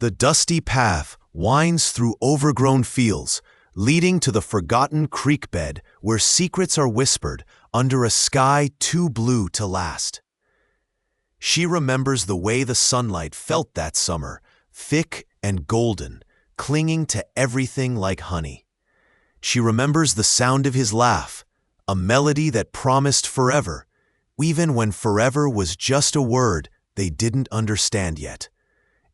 The dusty path winds through overgrown fields, leading to the forgotten creek bed where secrets are whispered under a sky too blue to last. She remembers the way the sunlight felt that summer, thick and golden, clinging to everything like honey. She remembers the sound of his laugh, a melody that promised forever, even when forever was just a word they didn't understand yet.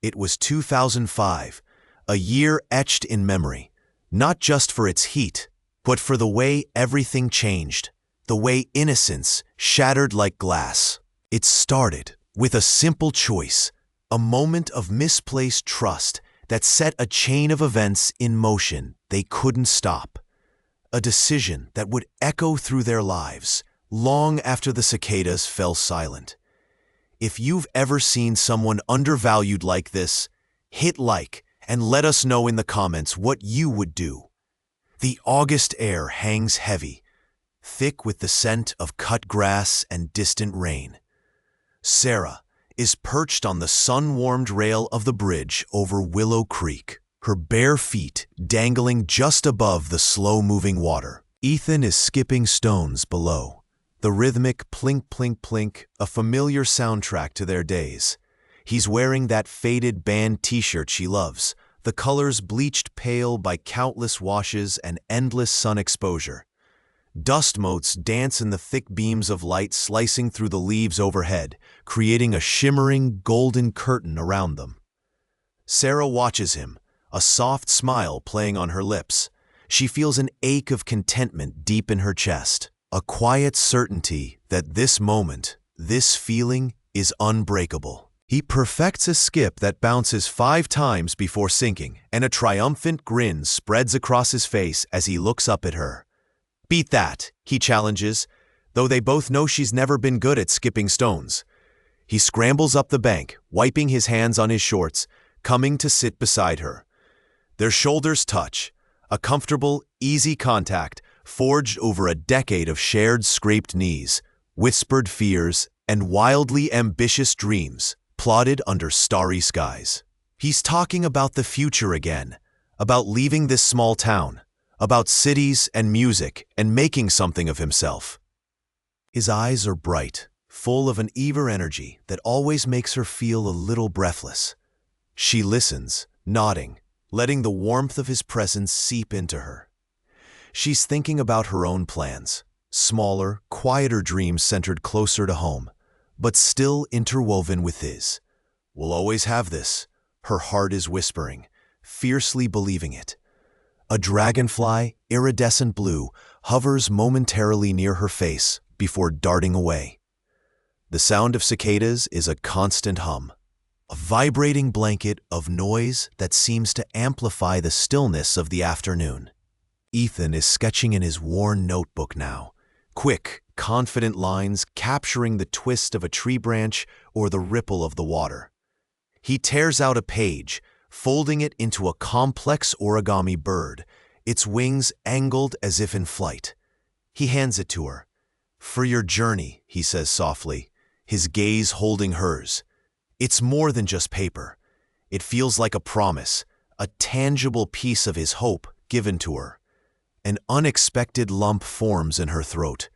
It was 2005, a year etched in memory, not just for its heat, but for the way everything changed, the way innocence shattered like glass. It started with a simple choice, a moment of misplaced trust that set a chain of events in motion they couldn't stop. A decision that would echo through their lives, long after the cicadas fell silent. If you've ever seen someone undervalued like this, hit like and let us know in the comments what you would do. The August air hangs heavy, thick with the scent of cut grass and distant rain. Sarah is perched on the sun-warmed rail of the bridge over Willow Creek, her bare feet dangling just above the slow-moving water. Ethan is skipping stones below, the rhythmic plink-plink-plink, a familiar soundtrack to their days. He's wearing that faded band t-shirt she loves, the colors bleached pale by countless washes and endless sun exposure. Dust motes dance in the thick beams of light slicing through the leaves overhead, creating a shimmering golden curtain around them. Sarah watches him, a soft smile playing on her lips. She feels an ache of contentment deep in her chest, a quiet certainty that this moment, this feeling, is unbreakable. He perfects a skip that bounces 5 times before sinking, and a triumphant grin spreads across his face as he looks up at her. "Beat that," he challenges, though they both know she's never been good at skipping stones. He scrambles up the bank, wiping his hands on his shorts, coming to sit beside her. Their shoulders touch, a comfortable, easy contact forged over a decade of shared scraped knees, whispered fears, and wildly ambitious dreams plotted under starry skies. He's talking about the future again, about leaving this small town, about cities and music and making something of himself. His eyes are bright, full of an eager energy that always makes her feel a little breathless. She listens, nodding, letting the warmth of his presence seep into her. She's thinking about her own plans, smaller, quieter dreams centered closer to home, but still interwoven with his. "We'll always have this," her heart is whispering, fiercely believing it. A dragonfly, iridescent blue, hovers momentarily near her face before darting away. The sound of cicadas is a constant hum, a vibrating blanket of noise that seems to amplify the stillness of the afternoon. Ethan is sketching in his worn notebook now, quick, confident lines capturing the twist of a tree branch or the ripple of the water. He tears out a page, folding it into a complex origami bird, its wings angled as if in flight. He hands it to her. "For your journey," he says softly, his gaze holding hers. It's more than just paper. It feels like a promise, a tangible piece of his hope given to her. An unexpected lump forms in her throat.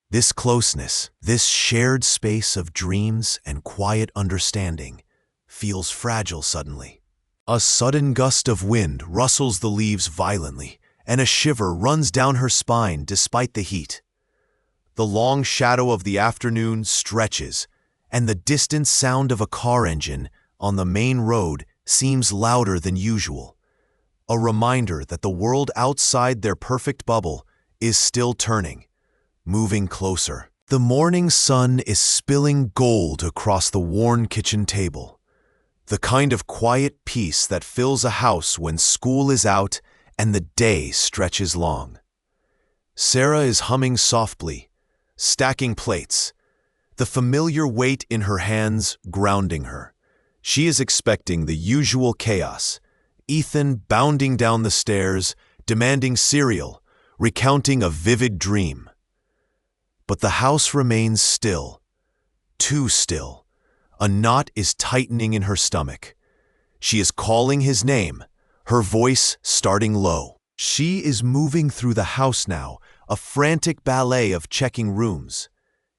This closeness, this shared space of dreams and quiet understanding, feels fragile suddenly. A sudden gust of wind rustles the leaves violently, and a shiver runs down her spine despite the heat. The long shadow of the afternoon stretches, and the distant sound of a car engine on the main road seems louder than usual. A reminder that the world outside their perfect bubble is still turning, moving closer. The morning sun is spilling gold across the worn kitchen table. The kind of quiet peace that fills a house when school is out and the day stretches long. Sarah is humming softly, stacking plates, the familiar weight in her hands grounding her. She is expecting the usual chaos. Ethan bounding down the stairs, demanding cereal, recounting a vivid dream. But the house remains still, too still. A knot is tightening in her stomach. She is calling his name, her voice starting low. She is moving through the house now, a frantic ballet of checking rooms.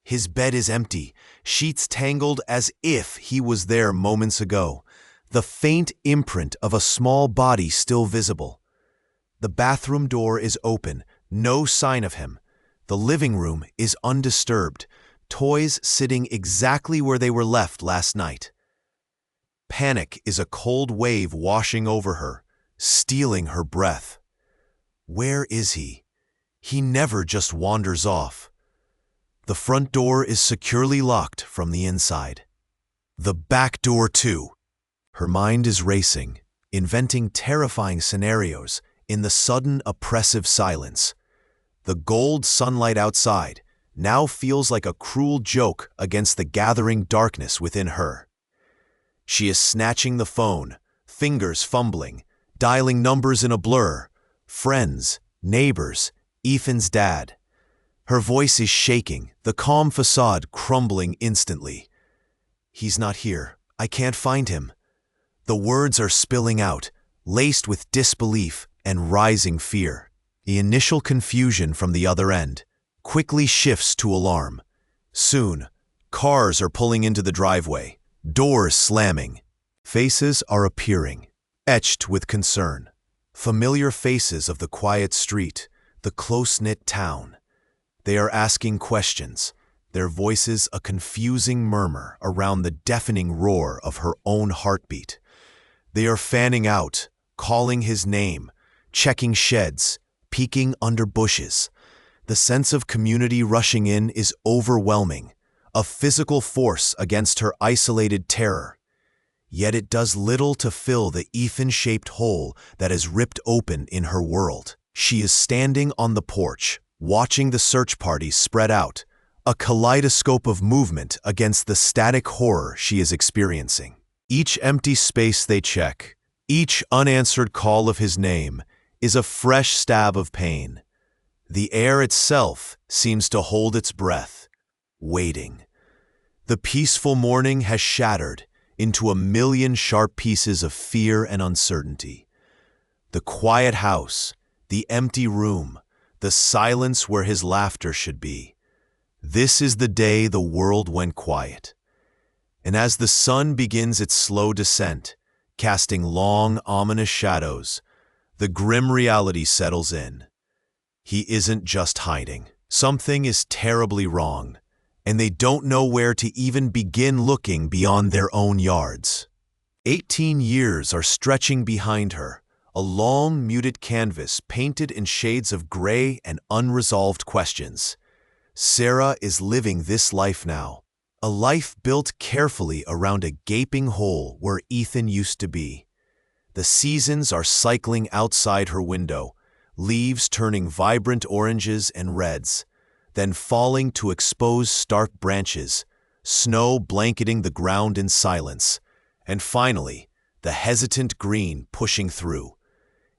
His bed is empty, sheets tangled as if he was there moments ago, the faint imprint of a small body still visible. The bathroom door is open, no sign of him. The living room is undisturbed, toys sitting exactly where they were left last night. Panic is a cold wave washing over her, stealing her breath. Where is he? He never just wanders off. The front door is securely locked from the inside. The back door too. Her mind is racing, inventing terrifying scenarios in the sudden oppressive silence. The gold sunlight outside now feels like a cruel joke against the gathering darkness within her. She is snatching the phone, fingers fumbling, dialing numbers in a blur. Friends, neighbors, Ethan's dad. Her voice is shaking, the calm facade crumbling instantly. He's not here. I can't find him. The words are spilling out, laced with disbelief and rising fear. The initial confusion from the other end quickly shifts to alarm. Soon, cars are pulling into the driveway, doors slamming. Faces are appearing, etched with concern. Familiar faces of the quiet street, the close-knit town. They are asking questions, their voices a confusing murmur around the deafening roar of her own heartbeat. They are fanning out, calling his name, checking sheds, peeking under bushes. The sense of community rushing in is overwhelming, a physical force against her isolated terror. Yet it does little to fill the Ethan-shaped hole that is ripped open in her world. She is standing on the porch, watching the search party spread out, a kaleidoscope of movement against the static horror she is experiencing. Each empty space they check, each unanswered call of his name, is a fresh stab of pain. The air itself seems to hold its breath, waiting. The peaceful morning has shattered into a million sharp pieces of fear and uncertainty. The quiet house, the empty room, the silence where his laughter should be. This is the day the world went quiet. And as the sun begins its slow descent, casting long, ominous shadows, the grim reality settles in. He isn't just hiding. Something is terribly wrong, and they don't know where to even begin looking beyond their own yards. 18 years are stretching behind her, a long, muted canvas painted in shades of gray and unresolved questions. Sarah is living this life now, a life built carefully around a gaping hole where Ethan used to be. The seasons are cycling outside her window, leaves turning vibrant oranges and reds, then falling to expose stark branches, snow blanketing the ground in silence, and finally, the hesitant green pushing through.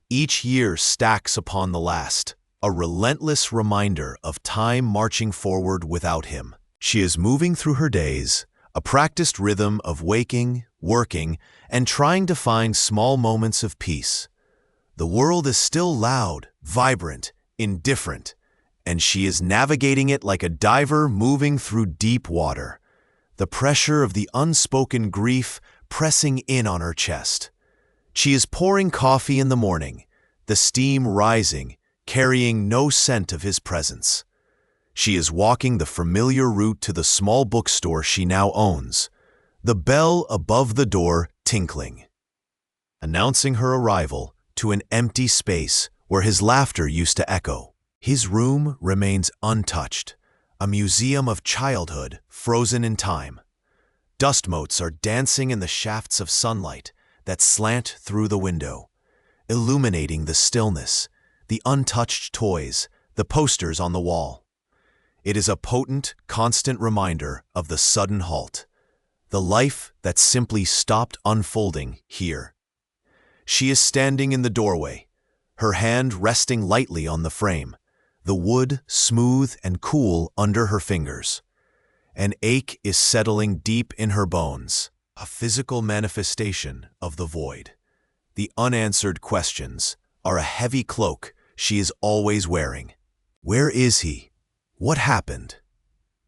Each year stacks upon the last, a relentless reminder of time marching forward without him. She is moving through her days, a practiced rhythm of waking, working, and trying to find small moments of peace. The world is still loud, vibrant, indifferent, and she is navigating it like a diver moving through deep water, the pressure of the unspoken grief pressing in on her chest. She is pouring coffee in the morning, the steam rising, carrying no scent of his presence. She is walking the familiar route to the small bookstore she now owns, the bell above the door tinkling, announcing her arrival to an empty space where his laughter used to echo. His room remains untouched, a museum of childhood frozen in time. Dust motes are dancing in the shafts of sunlight that slant through the window, illuminating the stillness, the untouched toys, the posters on the wall. It is a potent, constant reminder of the sudden halt, the life that simply stopped unfolding here. She is standing in the doorway, her hand resting lightly on the frame, the wood smooth and cool under her fingers. An ache is settling deep in her bones, a physical manifestation of the void. The unanswered questions are a heavy cloak she is always wearing. Where is he? What happened?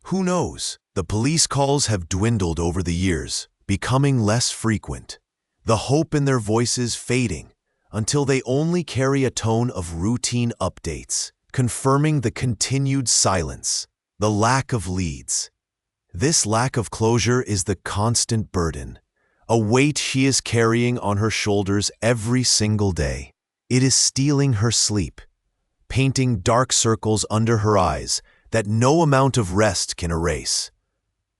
Who knows? The police calls have dwindled over the years, becoming less frequent. The hope in their voices fading until they only carry a tone of routine updates, confirming the continued silence, the lack of leads. This lack of closure is the constant burden, a weight she is carrying on her shoulders every single day. It is stealing her sleep, painting dark circles under her eyes that no amount of rest can erase.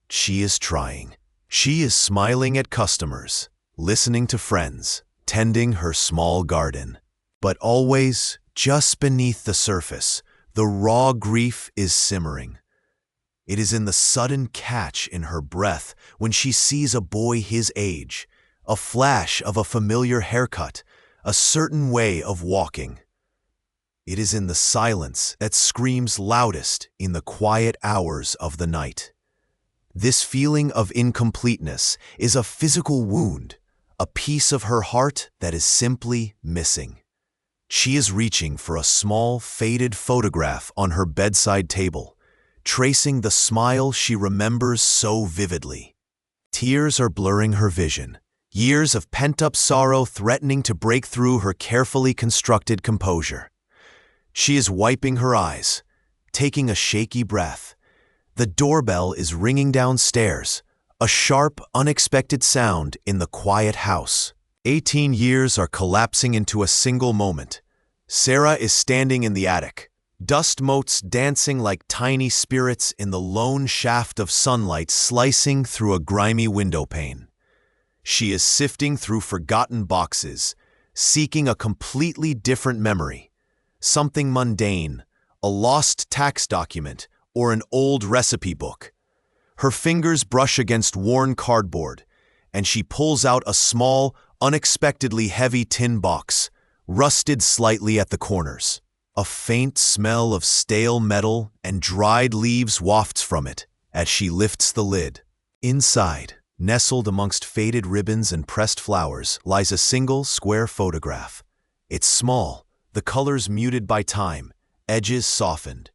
She is trying. She is smiling at customers, listening to friends, tending her small garden. But always, just beneath the surface, the raw grief is simmering. It is in the sudden catch in her breath when she sees a boy his age, a flash of a familiar haircut, a certain way of walking. It is in the silence that screams loudest in the quiet hours of the night. This feeling of incompleteness is a physical wound, a piece of her heart that is simply missing. She is reaching for a small, faded photograph on her bedside table, tracing the smile she remembers so vividly. Tears are blurring her vision, years of pent-up sorrow threatening to break through her carefully constructed composure. She is wiping her eyes, taking a shaky breath. The doorbell is ringing downstairs, a sharp, unexpected sound in the quiet house. 18 years are collapsing into a single moment. Sarah is standing in the attic, dust motes dancing like tiny spirits in the lone shaft of sunlight slicing through a grimy window pane. She is sifting through forgotten boxes, seeking a completely different memory, something mundane, a lost tax document, or an old recipe book. Her fingers brush against worn cardboard, and she pulls out a small, unexpectedly heavy tin box, rusted slightly at the corners. A faint smell of stale metal and dried leaves wafts from it as she lifts the lid. Inside, nestled amongst faded ribbons and pressed flowers, lies a single square photograph. It's small, the colors muted by time, edges softened.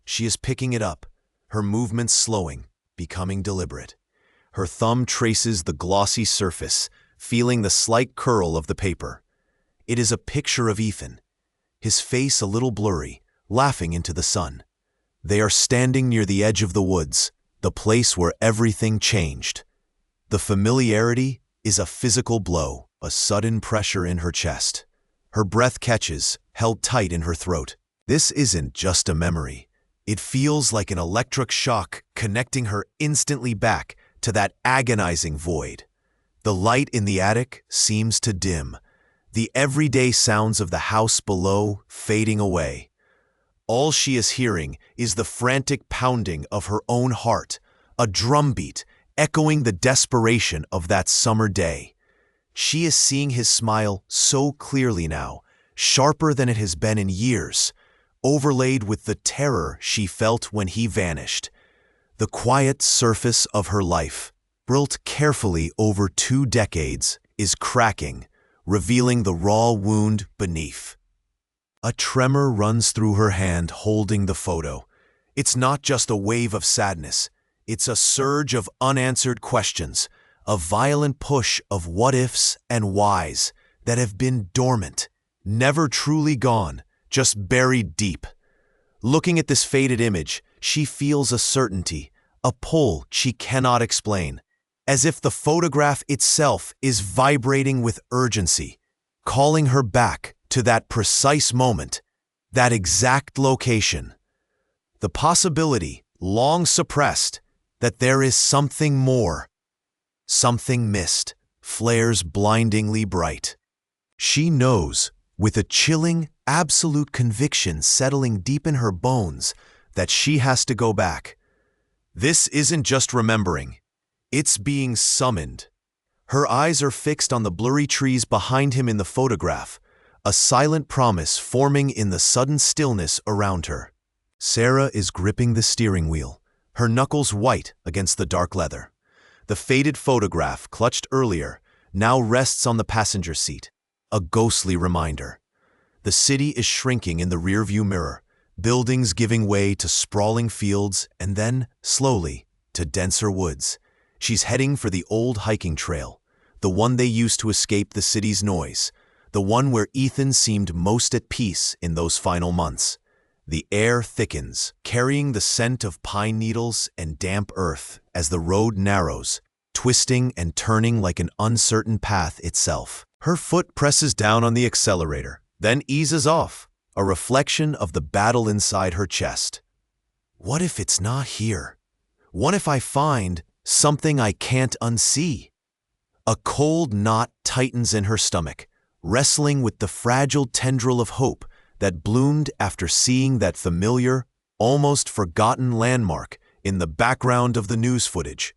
She is picking it up, her movements slowing, becoming deliberate. Her thumb traces the glossy surface, feeling the slight curl of the paper. It is a picture of Ethan, his face a little blurry, laughing into the sun. They are standing near the edge of the woods, the place where everything changed. The familiarity is a physical blow, a sudden pressure in her chest. Her breath catches, held tight in her throat. This isn't just a memory. It feels like an electric shock connecting her instantly back to that agonizing void. The light in the attic seems to dim, the everyday sounds of the house below fading away. All she is hearing is the frantic pounding of her own heart, a drumbeat echoing the desperation of that summer day. She is seeing his smile so clearly now, sharper than it has been in years, overlaid with the terror she felt when he vanished. The quiet surface of her life, built carefully over 2 decades, is cracking, revealing the raw wound beneath. A tremor runs through her hand holding the photo. It's not just a wave of sadness. It's a surge of unanswered questions, a violent push of what-ifs and whys that have been dormant, never truly gone, just buried deep. Looking at this faded image, she feels a certainty, a pull she cannot explain, as if the photograph itself is vibrating with urgency, calling her back to that precise moment, that exact location. The possibility, long suppressed, that there is something more, something missed, flares blindingly bright. She knows, with a chilling, absolute conviction settling deep in her bones, that she has to go back. This isn't just remembering. It's being summoned. Her eyes are fixed on the blurry trees behind him in the photograph, a silent promise forming in the sudden stillness around her. Sarah is gripping the steering wheel, her knuckles white against the dark leather. The faded photograph, clutched earlier, now rests on the passenger seat, a ghostly reminder. The city is shrinking in the rearview mirror, buildings giving way to sprawling fields and then, slowly, to denser woods. She's heading for the old hiking trail, the one they used to escape the city's noise, the one where Ethan seemed most at peace in those final months. The air thickens, carrying the scent of pine needles and damp earth as the road narrows, twisting and turning like an uncertain path itself. Her foot presses down on the accelerator, then eases off, a reflection of the battle inside her chest. What if it's not here? What if I find something I can't unsee? A cold knot tightens in her stomach, wrestling with the fragile tendril of hope that bloomed after seeing that familiar, almost forgotten landmark in the background of the news footage.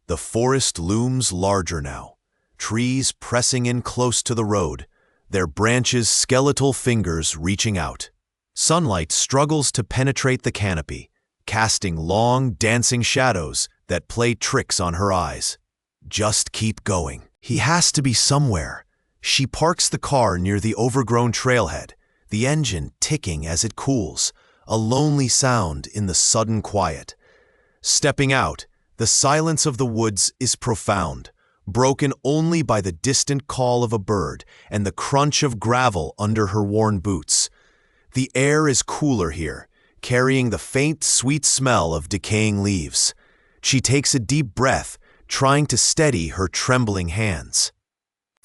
The forest looms larger now, trees pressing in close to the road, their branches skeletal fingers reaching out. Sunlight struggles to penetrate the canopy, casting long, dancing shadows that play tricks on her eyes. Just keep going. He has to be somewhere. She parks the car near the overgrown trailhead, the engine ticking as it cools, a lonely sound in the sudden quiet. Stepping out, the silence of the woods is profound, broken only by the distant call of a bird and the crunch of gravel under her worn boots. The air is cooler here, carrying the faint, sweet smell of decaying leaves. She takes a deep breath, trying to steady her trembling hands.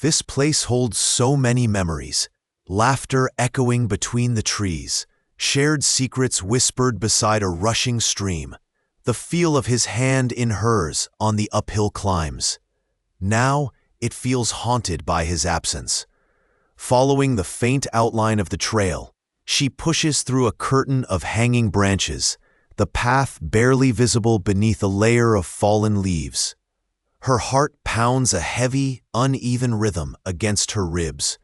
This place holds so many memories. Laughter echoing between the trees, shared secrets whispered beside a rushing stream, the feel of his hand in hers on the uphill climbs. Now it feels haunted by his absence. Following the faint outline of the trail, she pushes through a curtain of hanging branches, the path barely visible beneath a layer of fallen leaves. Her heart pounds a heavy, uneven rhythm against her ribs.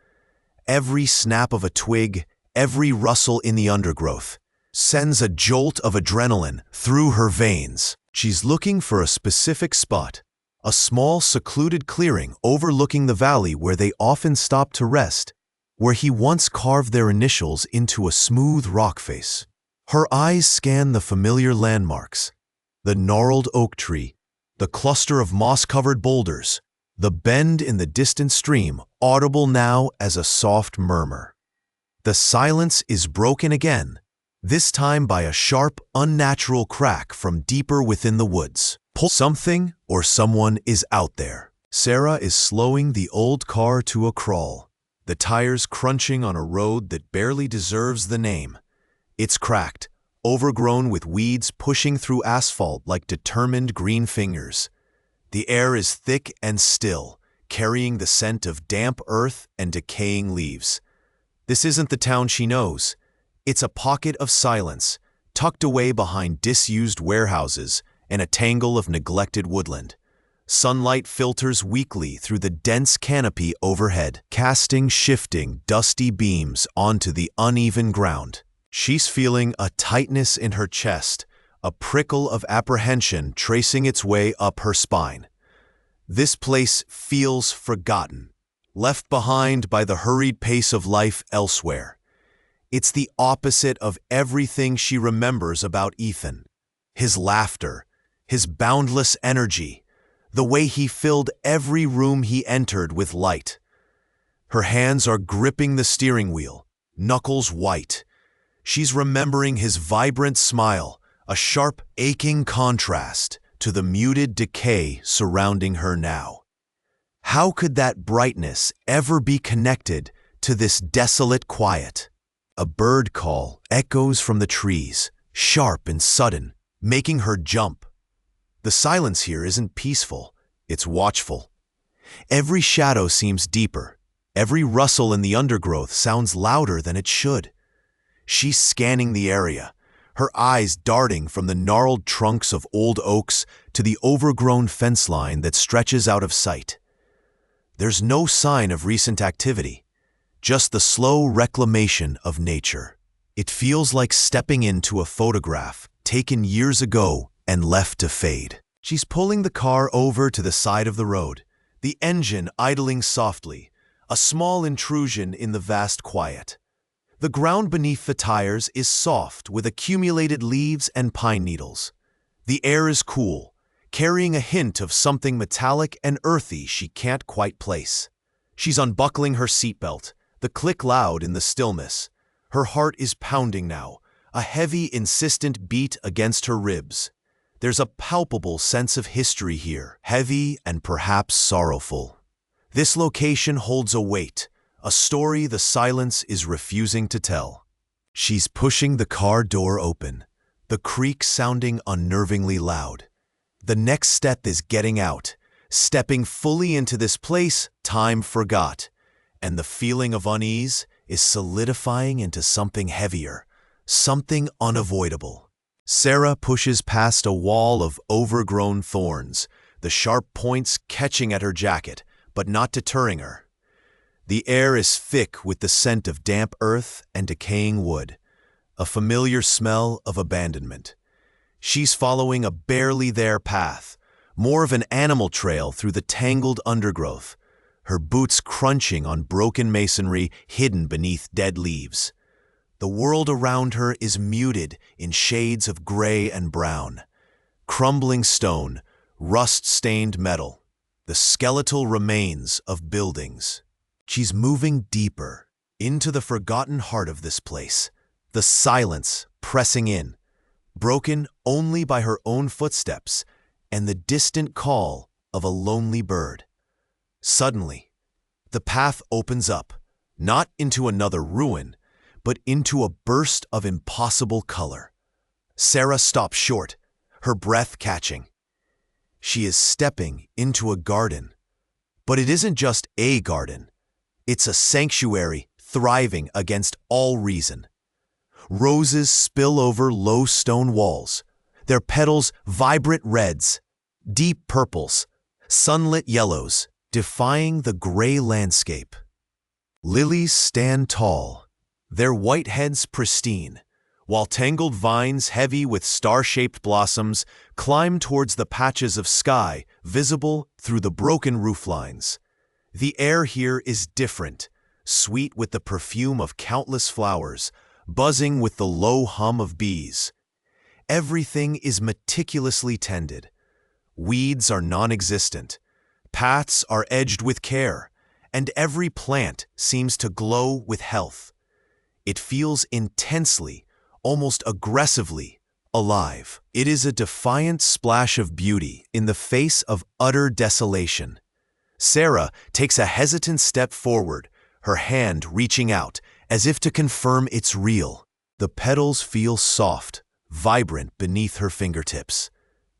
Every snap of a twig, every rustle in the undergrowth, sends a jolt of adrenaline through her veins. She's looking for a specific spot, a small secluded clearing overlooking the valley where they often stop to rest, where he once carved their initials into a smooth rock face. Her eyes scan the familiar landmarks, the gnarled oak tree, the cluster of moss-covered boulders, the bend in the distant stream, audible now as a soft murmur. The silence is broken again, this time by a sharp, unnatural crack from deeper within the woods. Something or someone is out there. Sarah is slowing the old car to a crawl, the tires crunching on a road that barely deserves the name. It's cracked, overgrown with weeds pushing through asphalt like determined green fingers. The air is thick and still, carrying the scent of damp earth and decaying leaves. This isn't the town she knows. It's a pocket of silence, tucked away behind disused warehouses and a tangle of neglected woodland. Sunlight filters weakly through the dense canopy overhead, casting shifting, dusty beams onto the uneven ground. She's feeling a tightness in her chest, a prickle of apprehension tracing its way up her spine. This place feels forgotten, left behind by the hurried pace of life elsewhere. It's the opposite of everything she remembers about Ethan. His laughter, his boundless energy, the way he filled every room he entered with light. Her hands are gripping the steering wheel, knuckles white. She's remembering his vibrant smile, a sharp, aching contrast to the muted decay surrounding her now. How could that brightness ever be connected to this desolate quiet? A bird call echoes from the trees, sharp and sudden, making her jump. The silence here isn't peaceful, it's watchful. Every shadow seems deeper, every rustle in the undergrowth sounds louder than it should. She's scanning the area, her eyes darting from the gnarled trunks of old oaks to the overgrown fence line that stretches out of sight. There's no sign of recent activity, just the slow reclamation of nature. It feels like stepping into a photograph taken years ago and left to fade. She's pulling the car over to the side of the road, the engine idling softly, a small intrusion in the vast quiet. The ground beneath the tires is soft with accumulated leaves and pine needles. The air is cool, carrying a hint of something metallic and earthy she can't quite place. She's unbuckling her seatbelt, the click loud in the stillness. Her heart is pounding now, a heavy, insistent beat against her ribs. There's a palpable sense of history here, heavy and perhaps sorrowful. This location holds a weight, a story the silence is refusing to tell. She's pushing the car door open, the creak sounding unnervingly loud. The next step is getting out, stepping fully into this place time forgot, and the feeling of unease is solidifying into something heavier, something unavoidable. Sarah pushes past a wall of overgrown thorns, the sharp points catching at her jacket, but not deterring her. The air is thick with the scent of damp earth and decaying wood, a familiar smell of abandonment. She's following a barely there path, more of an animal trail through the tangled undergrowth, her boots crunching on broken masonry hidden beneath dead leaves. The world around her is muted in shades of gray and brown. Crumbling stone, rust-stained metal, the skeletal remains of buildings. She's moving deeper into the forgotten heart of this place, the silence pressing in, broken only by her own footsteps and the distant call of a lonely bird. Suddenly, the path opens up, not into another ruin, but into a burst of impossible color. Sarah stops short, her breath catching. She is stepping into a garden. But it isn't just a garden. It's a sanctuary thriving against all reason. Roses spill over low stone walls, their petals vibrant reds, deep purples, sunlit yellows, defying the gray landscape. Lilies stand tall, their white heads pristine, while tangled vines heavy with star-shaped blossoms climb towards the patches of sky visible through the broken rooflines. The air here is different, sweet with the perfume of countless flowers, buzzing with the low hum of bees. Everything is meticulously tended. Weeds are non-existent. Paths are edged with care, and every plant seems to glow with health. It feels intensely, almost aggressively, alive. It is a defiant splash of beauty in the face of utter desolation. Sarah takes a hesitant step forward, her hand reaching out, as if to confirm it's real. The petals feel soft, vibrant beneath her fingertips.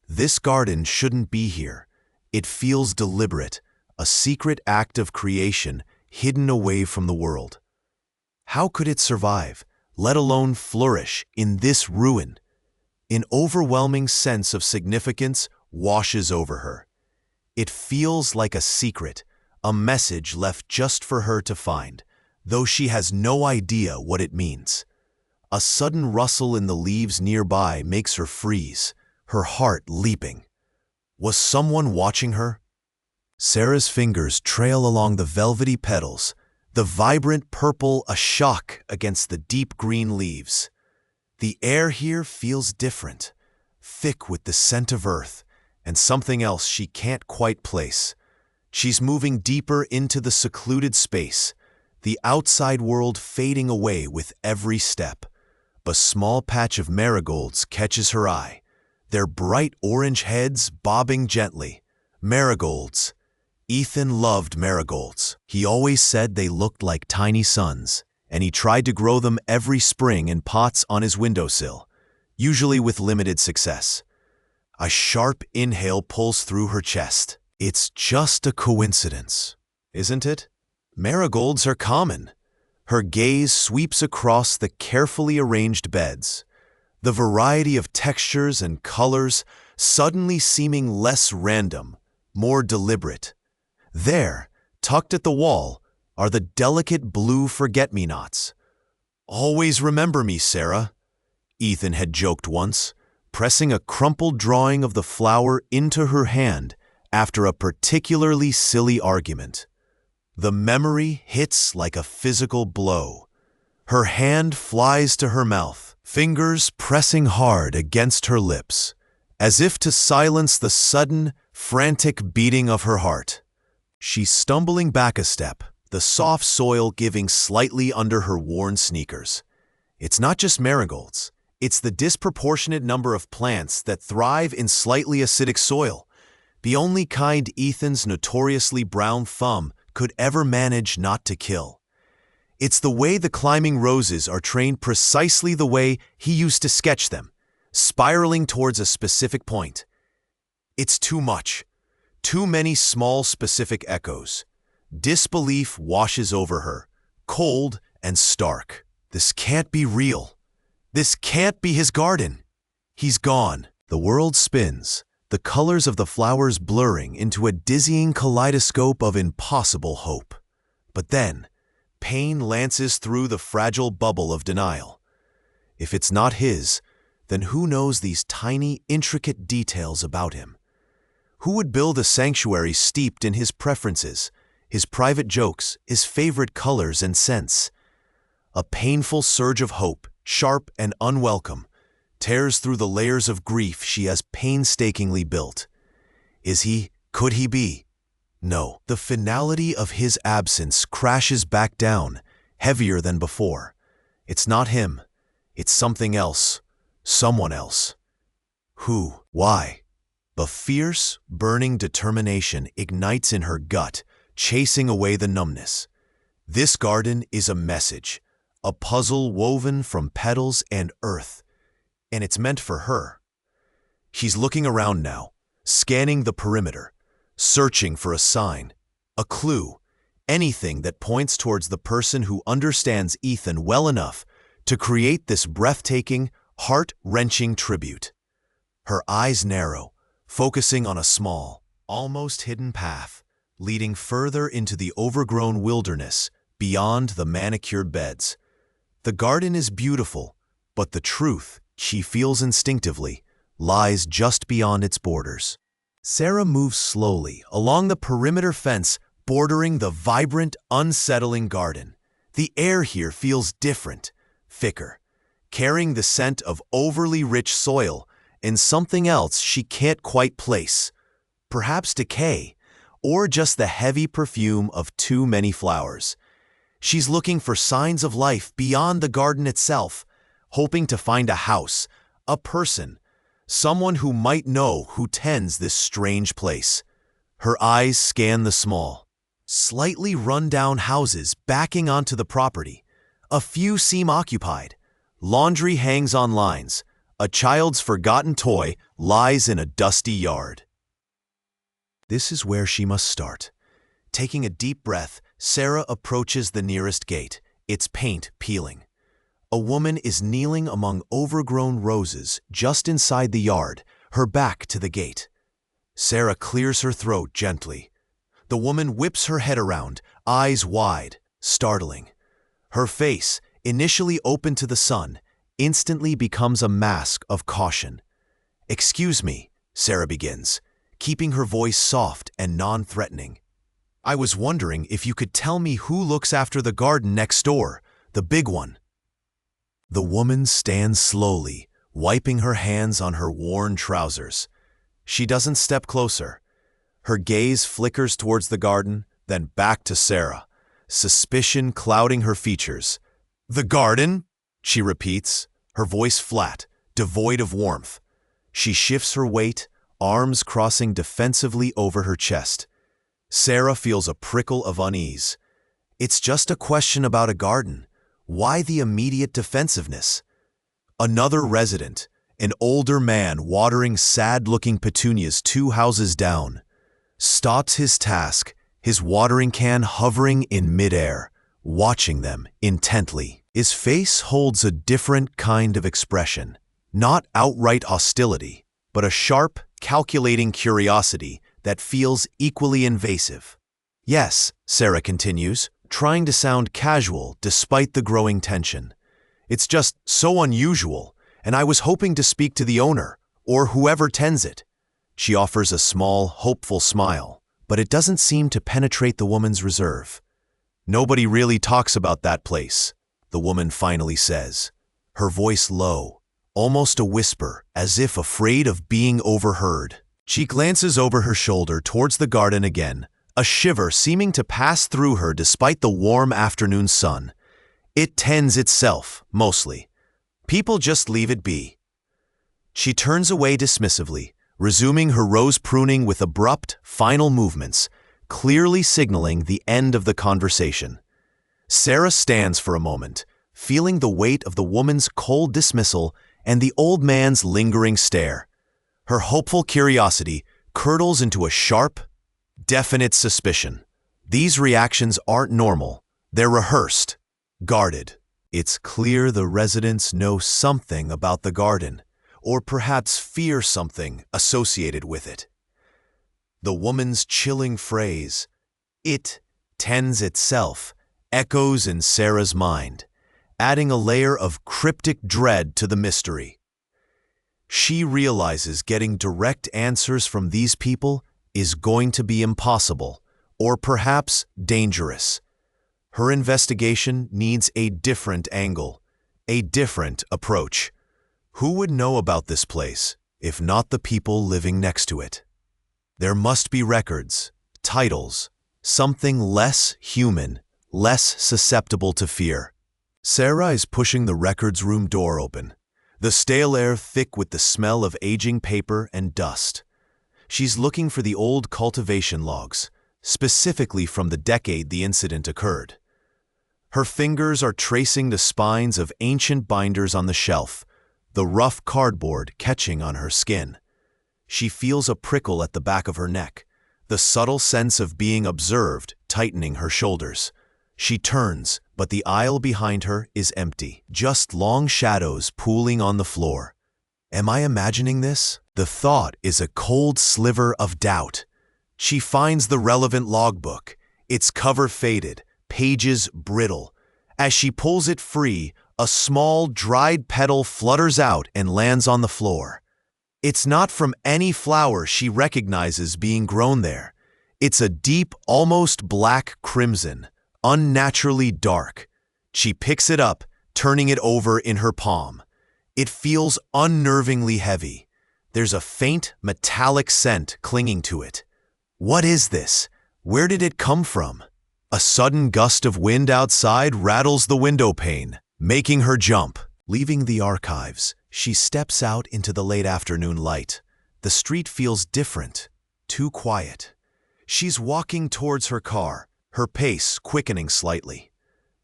This garden shouldn't be here. It feels deliberate, a secret act of creation hidden away from the world. How could it survive, let alone flourish, in this ruin? An overwhelming sense of significance washes over her. It feels like a secret, a message left just for her to find, though she has no idea what it means. A sudden rustle in the leaves nearby makes her freeze, her heart leaping. Was someone watching her? Sarah's fingers trail along the velvety petals, the vibrant purple a shock against the deep green leaves. The air here feels different, thick with the scent of earth and something else she can't quite place. She's moving deeper into the secluded space, the outside world fading away with every step. A small patch of marigolds catches her eye, their bright orange heads bobbing gently. Marigolds. Ethan loved marigolds. He always said they looked like tiny suns, and he tried to grow them every spring in pots on his windowsill, usually with limited success. A sharp inhale pulls through her chest. It's just a coincidence, isn't it? Marigolds are common. Her gaze sweeps across the carefully arranged beds, the variety of textures and colors suddenly seeming less random, more deliberate. There, tucked at the wall, are the delicate blue forget-me-nots. "Always remember me, Sarah," Ethan had joked once, pressing a crumpled drawing of the flower into her hand after a particularly silly argument. The memory hits like a physical blow. Her hand flies to her mouth, fingers pressing hard against her lips, as if to silence the sudden, frantic beating of her heart. She's stumbling back a step, the soft soil giving slightly under her worn sneakers. It's not just marigolds. It's the disproportionate number of plants that thrive in slightly acidic soil, the only kind Ethan's notoriously brown thumb could ever manage not to kill. It's the way the climbing roses are trained precisely the way he used to sketch them, spiraling towards a specific point. It's too much. Too many small specific echoes. Disbelief washes over her, cold and stark. This can't be real. This can't be his garden. He's gone. The world spins, the colors of the flowers blurring into a dizzying kaleidoscope of impossible hope. But then, pain lances through the fragile bubble of denial. If it's not his, then who knows these tiny, intricate details about him? Who would build a sanctuary steeped in his preferences, his private jokes, his favorite colors and scents? A painful surge of hope, sharp and unwelcome, tears through the layers of grief she has painstakingly built. Could he be? No. The finality of his absence crashes back down, heavier than before. It's not him. It's something else. Someone else. Who? Why? A fierce, burning determination ignites in her gut, chasing away the numbness. This garden is a message. A puzzle woven from petals and earth, and it's meant for her. She's looking around now, scanning the perimeter, searching for a sign, a clue, anything that points towards the person who understands Ethan well enough to create this breathtaking, heart-wrenching tribute. Her eyes narrow, focusing on a small, almost hidden path, leading further into the overgrown wilderness beyond the manicured beds. The garden is beautiful, but the truth, she feels instinctively, lies just beyond its borders. Sarah moves slowly along the perimeter fence bordering the vibrant, unsettling garden. The air here feels different, thicker, carrying the scent of overly rich soil and something else she can't quite place. Perhaps decay, or just the heavy perfume of too many flowers. She's looking for signs of life beyond the garden itself, hoping to find a house, a person, someone who might know who tends this strange place. Her eyes scan the small, slightly run-down houses backing onto the property. A few seem occupied. Laundry hangs on lines. A child's forgotten toy lies in a dusty yard. This is where she must start. Taking a deep breath, Sarah approaches the nearest gate, its paint peeling. A woman is kneeling among overgrown roses just inside the yard, her back to the gate. Sarah clears her throat gently. The woman whips her head around, eyes wide, startling. Her face, initially open to the sun, instantly becomes a mask of caution. "Excuse me," Sarah begins, keeping her voice soft and non-threatening. "I was wondering if you could tell me who looks after the garden next door, the big one." The woman stands slowly, wiping her hands on her worn trousers. She doesn't step closer. Her gaze flickers towards the garden, then back to Sarah, suspicion clouding her features. "The garden?" she repeats, her voice flat, devoid of warmth. She shifts her weight, arms crossing defensively over her chest. Sarah feels a prickle of unease. It's just a question about a garden. Why the immediate defensiveness? Another resident, an older man watering sad-looking petunias 2 houses down, stops his task, his watering can hovering in midair, watching them intently. His face holds a different kind of expression, not outright hostility, but a sharp, calculating curiosity that feels equally invasive. "Yes," Sarah continues, trying to sound casual despite the growing tension. "It's just so unusual, and I was hoping to speak to the owner, or whoever tends it. She offers a small, hopeful smile, but it doesn't seem to penetrate the woman's reserve. "Nobody really talks about that place," the woman finally says, her voice low, almost a whisper, as if afraid of being overheard. She glances over her shoulder towards the garden again, a shiver seeming to pass through her despite the warm afternoon sun. It tends itself, mostly. People just leave it be. She turns away dismissively, resuming her rose pruning with abrupt, final movements, clearly signaling the end of the conversation. Sarah stands for a moment, feeling the weight of the woman's cold dismissal and the old man's lingering stare. Her hopeful curiosity curdles into a sharp, definite suspicion. These reactions aren't normal. They're rehearsed, guarded. It's clear the residents know something about the garden, or perhaps fear something associated with it. The woman's chilling phrase, "It tends itself," echoes in Sarah's mind, adding a layer of cryptic dread to the mystery. She realizes getting direct answers from these people is going to be impossible, or perhaps dangerous. Her investigation needs a different angle, a different approach. Who would know about this place, if not the people living next to it? There must be records, titles, something less human, less susceptible to fear. Sarah is pushing the records room door open, the stale air thick with the smell of aging paper and dust. She's looking for the old cultivation logs, specifically from the decade the incident occurred. Her fingers are tracing the spines of ancient binders on the shelf, the rough cardboard catching on her skin. She feels a prickle at the back of her neck, the subtle sense of being observed tightening her shoulders. She turns, but the aisle behind her is empty, just long shadows pooling on the floor. Am I imagining this? The thought is a cold sliver of doubt. She finds the relevant logbook, its cover faded, pages brittle. As she pulls it free, a small, dried petal flutters out and lands on the floor. It's not from any flower she recognizes being grown there. It's a deep, almost black crimson, unnaturally dark. She picks it up, turning it over in her palm. It feels unnervingly heavy. There's a faint, metallic scent clinging to it. What is this? Where did it come from? A sudden gust of wind outside rattles the window pane, making her jump. Leaving the archives, she steps out into the late afternoon light. The street feels different, too quiet. She's walking towards her car, her pace quickening slightly.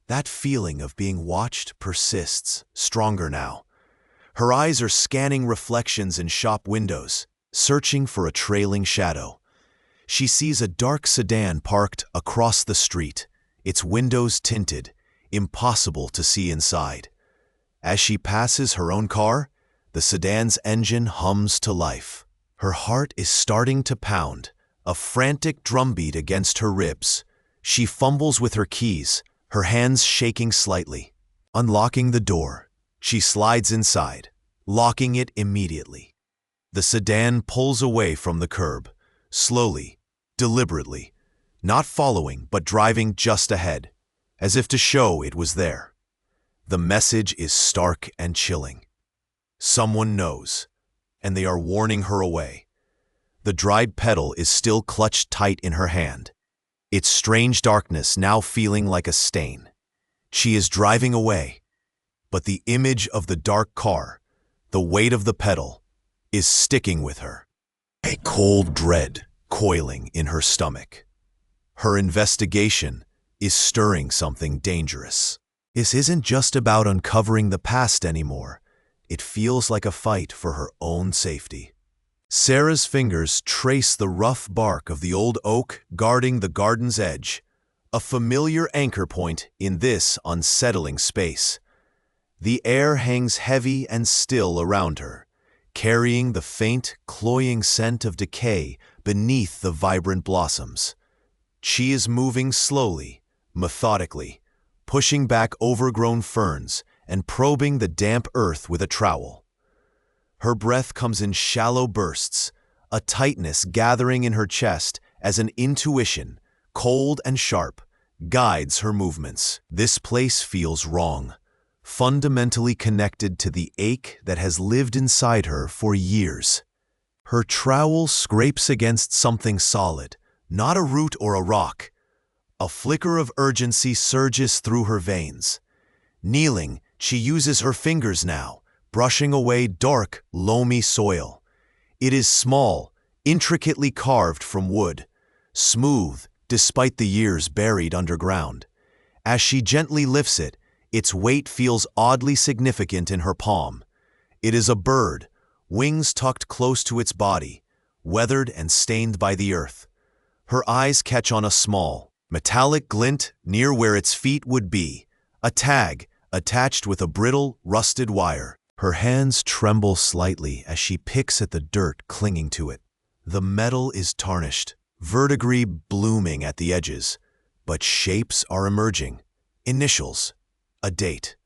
That feeling of being watched persists, stronger now. Her eyes are scanning reflections in shop windows, searching for a trailing shadow. She sees a dark sedan parked across the street, its windows tinted, impossible to see inside. As she passes her own car, the sedan's engine hums to life. Her heart is starting to pound, a frantic drumbeat against her ribs. She fumbles with her keys, her hands shaking slightly. Unlocking the door, she slides inside, locking it immediately. The sedan pulls away from the curb, slowly, deliberately, not following but driving just ahead, as if to show it was there. The message is stark and chilling. Someone knows, and they are warning her away. The dried petal is still clutched tight in her hand, its strange darkness now feeling like a stain. She is driving away, but the image of the dark car, the weight of the petal, is sticking with her. A cold dread coiling in her stomach. Her investigation is stirring something dangerous. This isn't just about uncovering the past anymore. It feels like a fight for her own safety. Sarah's fingers trace the rough bark of the old oak guarding the garden's edge, a familiar anchor point in this unsettling space. The air hangs heavy and still around her, carrying the faint, cloying scent of decay beneath the vibrant blossoms. She is moving slowly, methodically, pushing back overgrown ferns and probing the damp earth with a trowel. Her breath comes in shallow bursts, a tightness gathering in her chest as an intuition, cold and sharp, guides her movements. This place feels wrong, fundamentally connected to the ache that has lived inside her for years. Her trowel scrapes against something solid, not a root or a rock. A flicker of urgency surges through her veins. Kneeling, she uses her fingers now, brushing away dark, loamy soil. It is small, intricately carved from wood, smooth despite the years buried underground. As she gently lifts it, its weight feels oddly significant in her palm. It is a bird, wings tucked close to its body, weathered and stained by the earth. Her eyes catch on a small, metallic glint near where its feet would be, a tag attached with a brittle, rusted wire. Her hands tremble slightly as she picks at the dirt clinging to it. The metal is tarnished, verdigris blooming at the edges, but shapes are emerging. Initials, a date.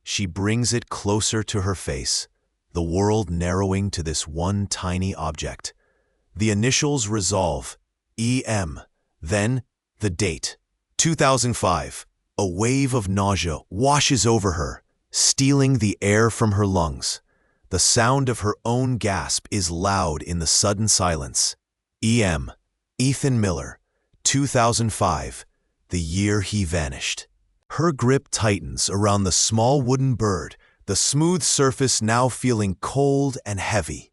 She brings it closer to her face, the world narrowing to this one tiny object. The initials resolve, EM, then the date. 2005. A wave of nausea washes over her, stealing the air from her lungs. The sound of her own gasp is loud in the sudden silence. EM, Ethan Miller, 2005, the year he vanished. Her grip tightens around the small wooden bird, the smooth surface now feeling cold and heavy.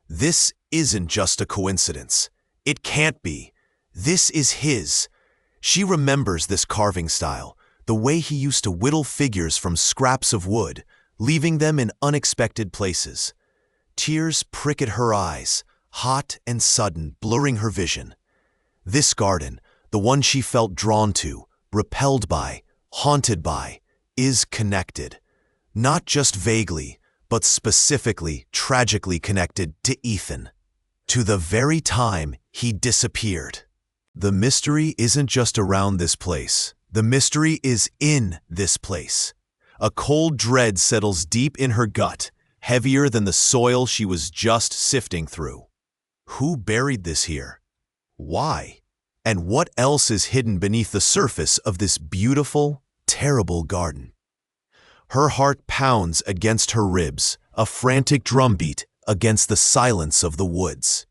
This isn't just a coincidence. It can't be. This is his. She remembers this carving style, the way he used to whittle figures from scraps of wood, leaving them in unexpected places. Tears prick at her eyes, hot and sudden, blurring her vision. This garden, the one she felt drawn to, repelled by, haunted by, is connected. Not just vaguely, but specifically, tragically connected to Ethan. To the very time he disappeared. The mystery isn't just around this place. The mystery is in this place. A cold dread settles deep in her gut, heavier than the soil she was just sifting through. Who buried this here? Why? And what else is hidden beneath the surface of this beautiful, terrible garden? Her heart pounds against her ribs, a frantic drumbeat against the silence of the woods.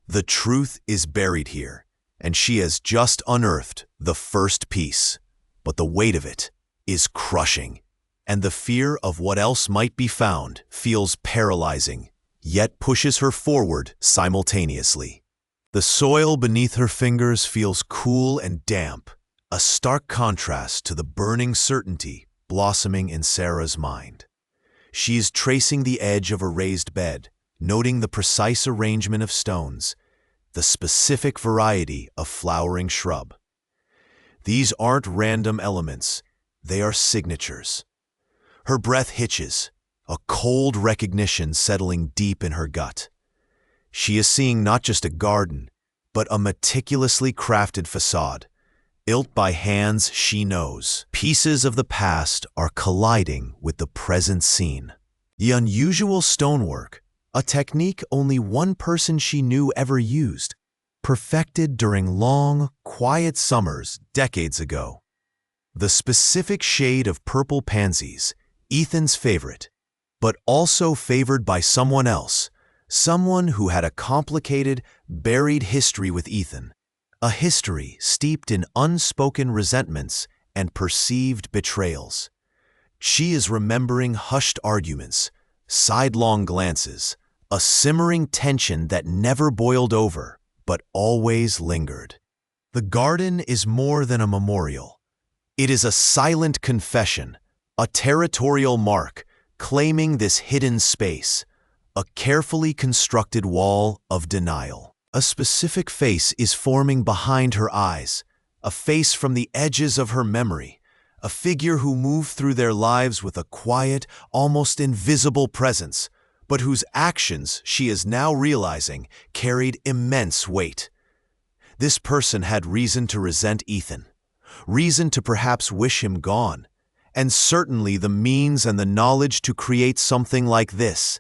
The truth is buried here, and she has just unearthed the first piece. But the weight of it is crushing, and the fear of what else might be found feels paralyzing, yet pushes her forward simultaneously. The soil beneath her fingers feels cool and damp, a stark contrast to the burning certainty blossoming in Sarah's mind. She is tracing the edge of a raised bed, noting the precise arrangement of stones, the specific variety of flowering shrub. These aren't random elements, they are signatures. Her breath hitches, a cold recognition settling deep in her gut. She is seeing not just a garden, but a meticulously crafted facade, built by hands she knows. Pieces of the past are colliding with the present scene. The unusual stonework, a technique only one person she knew ever used, perfected during long, quiet summers decades ago. The specific shade of purple pansies, Ethan's favorite, but also favored by someone else, someone who had a complicated, buried history with Ethan, a history steeped in unspoken resentments and perceived betrayals. She is remembering hushed arguments, sidelong glances, a simmering tension that never boiled over, but always lingered. The garden is more than a memorial. It is a silent confession, a territorial mark claiming this hidden space, a carefully constructed wall of denial. A specific face is forming behind her eyes, a face from the edges of her memory, a figure who moved through their lives with a quiet, almost invisible presence, but whose actions, she is now realizing, carried immense weight. This person had reason to resent Ethan, reason to perhaps wish him gone, and certainly the means and the knowledge to create something like this,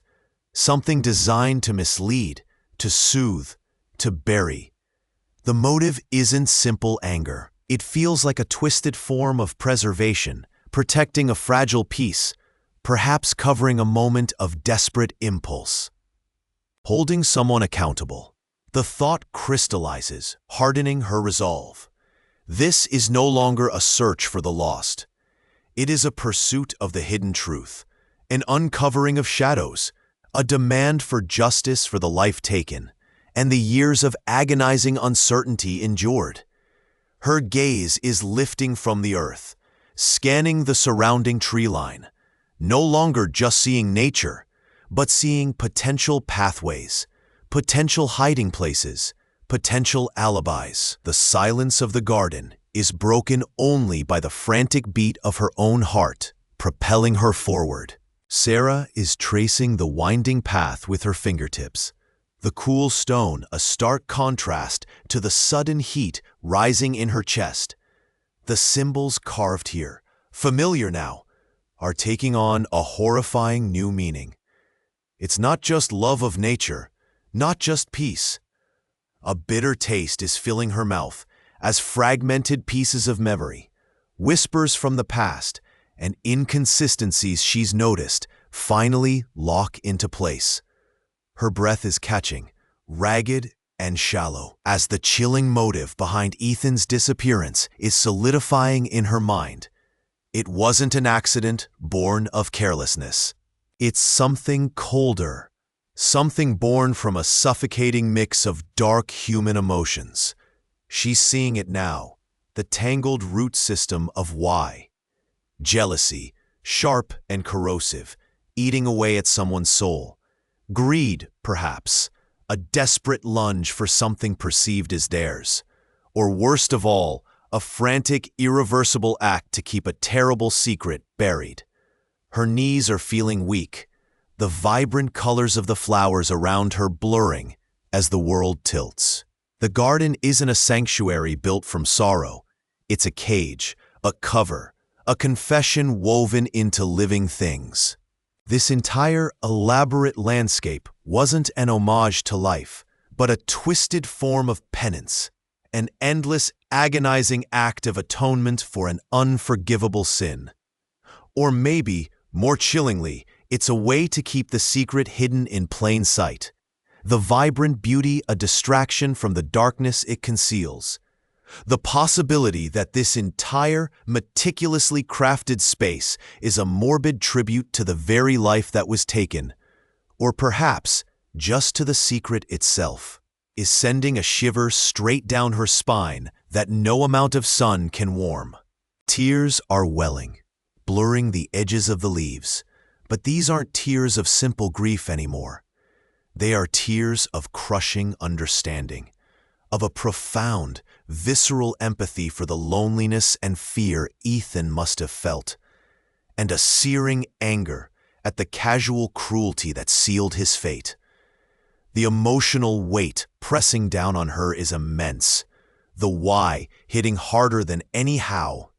something designed to mislead, to soothe, to bury. The motive isn't simple anger. It feels like a twisted form of preservation, protecting a fragile peace, perhaps covering a moment of desperate impulse. Holding someone accountable. The thought crystallizes, hardening her resolve. This is no longer a search for the lost. It is a pursuit of the hidden truth, an uncovering of shadows, a demand for justice for the life taken, and the years of agonizing uncertainty endured. Her gaze is lifting from the earth, scanning the surrounding tree line, no longer just seeing nature, but seeing potential pathways, potential hiding places, potential alibis. The silence of the garden is broken only by the frantic beat of her own heart, propelling her forward. Sarah is tracing the winding path with her fingertips, the cool stone a stark contrast to the sudden heat rising in her chest. The symbols carved here, familiar now, are taking on a horrifying new meaning. It's not just love of nature, not just peace. A bitter taste is filling her mouth as fragmented pieces of memory, whispers from the past, and inconsistencies she's noticed finally lock into place. Her breath is catching, ragged and shallow, as the chilling motive behind Ethan's disappearance is solidifying in her mind. It wasn't an accident born of carelessness. It's something colder, something born from a suffocating mix of dark human emotions. She's seeing it now, the tangled root system of why. Jealousy, sharp and corrosive, eating away at someone's soul. Greed, perhaps, a desperate lunge for something perceived as theirs. Or worst of all, a frantic, irreversible act to keep a terrible secret buried. Her knees are feeling weak, the vibrant colors of the flowers around her blurring as the world tilts. The garden isn't a sanctuary built from sorrow. It's a cage, a cover, a confession woven into living things. This entire elaborate landscape wasn't an homage to life, but a twisted form of penance, an endless, agonizing act of atonement for an unforgivable sin. Or maybe, more chillingly, it's a way to keep the secret hidden in plain sight. The vibrant beauty a distraction from the darkness it conceals. The possibility that this entire, meticulously crafted space is a morbid tribute to the very life that was taken, or perhaps just to the secret itself, is sending a shiver straight down her spine that no amount of sun can warm. Tears are welling, blurring the edges of the leaves, but these aren't tears of simple grief anymore. They are tears of crushing understanding, of a profound, visceral empathy for the loneliness and fear Ethan must have felt, and a searing anger at the casual cruelty that sealed his fate. The emotional weight pressing down on her is immense, the why hitting harder than any how.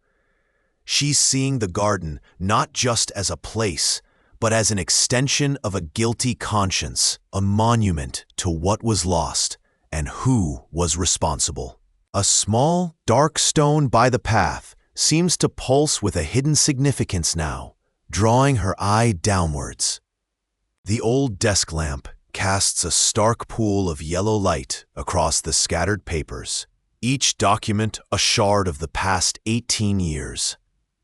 She's seeing the garden not just as a place, but as an extension of a guilty conscience, a monument to what was lost and who was responsible. A small, dark stone by the path seems to pulse with a hidden significance now, drawing her eye downwards. The old desk lamp casts a stark pool of yellow light across the scattered papers, each document a shard of the past 18 years.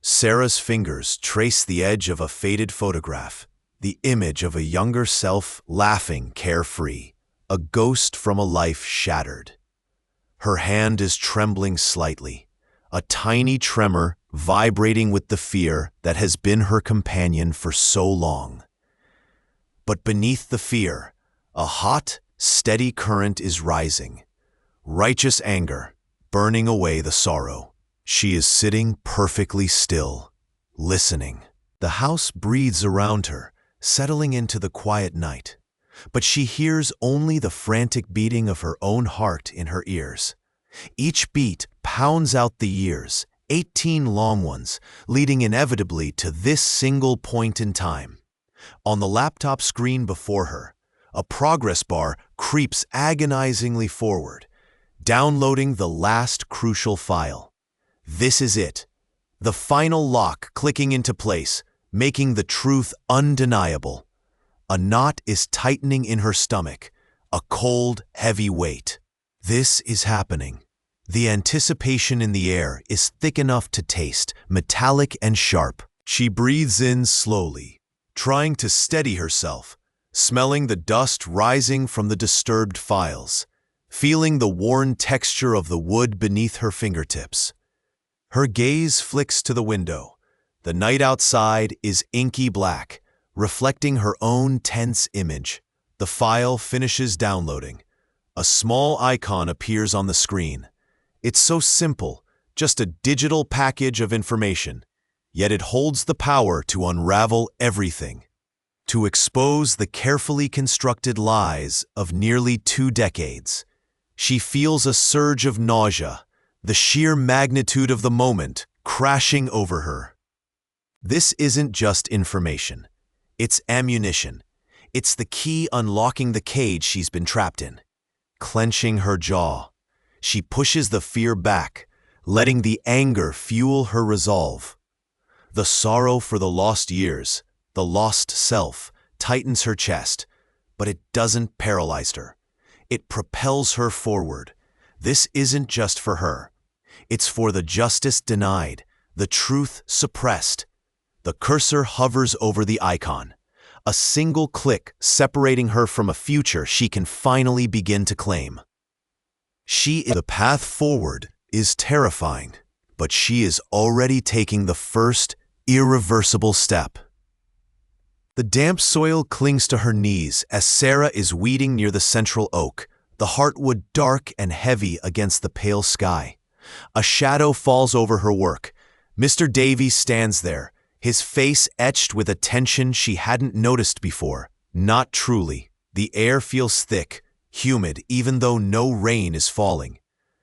Sarah's fingers trace the edge of a faded photograph, the image of a younger self laughing carefree, a ghost from a life shattered. Her hand is trembling slightly, a tiny tremor vibrating with the fear that has been her companion for so long. But beneath the fear, a hot, steady current is rising, righteous anger burning away the sorrow. She is sitting perfectly still, listening. The house breathes around her, settling into the quiet night. But she hears only the frantic beating of her own heart in her ears. Each beat pounds out the years, 18 long ones, leading inevitably to this single point in time. On the laptop screen before her, a progress bar creeps agonizingly forward, downloading the last crucial file. This is it. The final lock clicking into place, making the truth undeniable. A knot is tightening in her stomach, a cold, heavy weight. This is happening. The anticipation in the air is thick enough to taste, metallic and sharp. She breathes in slowly, trying to steady herself, smelling the dust rising from the disturbed files, feeling the worn texture of the wood beneath her fingertips. Her gaze flicks to the window. The night outside is inky black, reflecting her own tense image. The file finishes downloading. A small icon appears on the screen. It's so simple, just a digital package of information, yet it holds the power to unravel everything, to expose the carefully constructed lies of nearly 2 decades. She feels a surge of nausea, the sheer magnitude of the moment crashing over her. This isn't just information. It's ammunition. It's the key unlocking the cage she's been trapped in. Clenching her jaw, she pushes the fear back, letting the anger fuel her resolve. The sorrow for the lost years, the lost self, tightens her chest, but it doesn't paralyze her. It propels her forward. This isn't just for her. It's for the justice denied, the truth suppressed. The cursor hovers over the icon, a single click separating her from a future she can finally begin to claim. The path forward is terrifying, but she is already taking the first irreversible step. The damp soil clings to her knees as Sarah is weeding near the central oak, the heartwood dark and heavy against the pale sky. A shadow falls over her work. Mr. Davies stands there, his face etched with a tension she hadn't noticed before. Not truly. The air feels thick, humid, even though no rain is falling.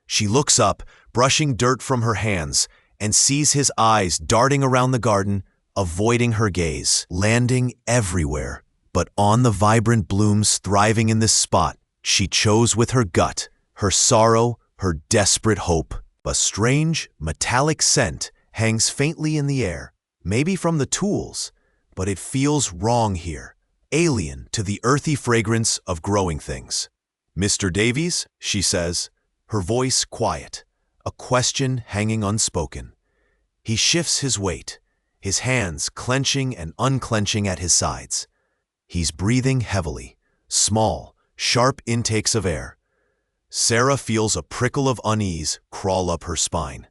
She looks up, brushing dirt from her hands, and sees his eyes darting around the garden, avoiding her gaze, landing everywhere, but on the vibrant blooms thriving in this spot she chose with her gut, her sorrow, her desperate hope. A strange, metallic scent hangs faintly in the air, maybe from the tools, but it feels wrong here, alien to the earthy fragrance of growing things. "Mr. Davies," she says, her voice quiet, a question hanging unspoken. He shifts his weight, his hands clenching and unclenching at his sides. He's breathing heavily, small, sharp intakes of air. Sarah feels a prickle of unease crawl up her spine.